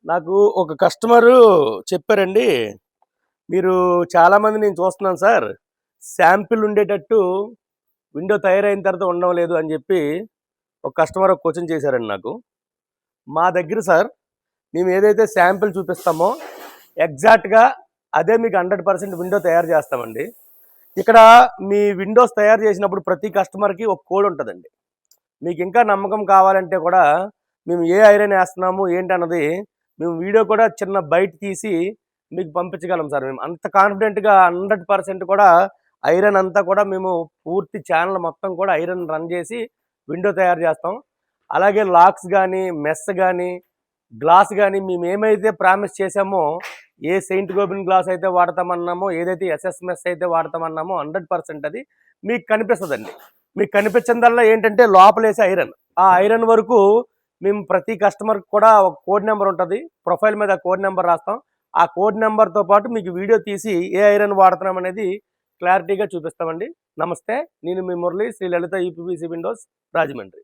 నాకు ఒక కస్టమరు చెప్పారండి. మీరు చాలామంది నేను చూస్తున్నాను సార్. శాంపిల్ ఉండేటట్టు విండో తయారైన తర్వాత ఉండడం లేదు అని చెప్పి ఒక కస్టమర్ ఒక క్వెషన్ చేశారండి నాకు. మా దగ్గర సార్ మేము ఏదైతే శాంపిల్ చూపిస్తామో ఎగ్జాక్ట్‌గా అదే మీకు 100% విండో తయారు చేస్తామండి. ఇక్కడ మీ విండోస్ తయారు చేసినప్పుడు ప్రతి కస్టమర్‌కి ఒక కోడ్ ఉంటదండి. మీకు ఇంకా నమ్మకం కావాలంటే కూడా మేము ఏ ఐరన్ ఏస్తున్నాము ఏంటన్నది మేము వీడియో కూడా చిన్న బయట తీసి మీకు పంపించగలం సార్. మేము అంత కాన్ఫిడెంట్‌గా 100% కూడా ఐరన్ అంతా కూడా మేము పూర్తి ఛానెల్ మొత్తం కూడా ఐరన్ రన్ చేసి విండో తయారు చేస్తాం. అలాగే లాక్స్ గానీ, మెస్ గానీ, గ్లాస్ గానీ మేమేమైతే ప్రామిస్ చేసామో ఏ సెయింట్ గోబిన్ గ్లాస్ అయితే వాడతామన్నామో, ఏదైతే ఎస్ఎస్ మెస్ అయితే వాడతామన్నామో 100% అది మీకు కనిపిస్తదండి. మీకు కనిపించిందల్లా ఏంటంటే లోపలేసే ఐరన్. ఆ ఐరన్ వరకు మేము ప్రతి కస్టమర్‌కి కూడా ఒక కోడ్ నంబర్ ఉంటది. ప్రొఫైల్ మీద కోడ్ నంబర్ రాస్తాం. ఆ కోడ్ నంబర్‌తో పాటు మీకు వీడియో తీసి ఏ ఐరన్ వాడుతున్నామనేది క్లారిటీగా చూపిస్తామండి. నమస్తే. నేను మీ మురళి శ్రీ లలిత యూపీవీసీ విండోస్ రాజమండ్రి.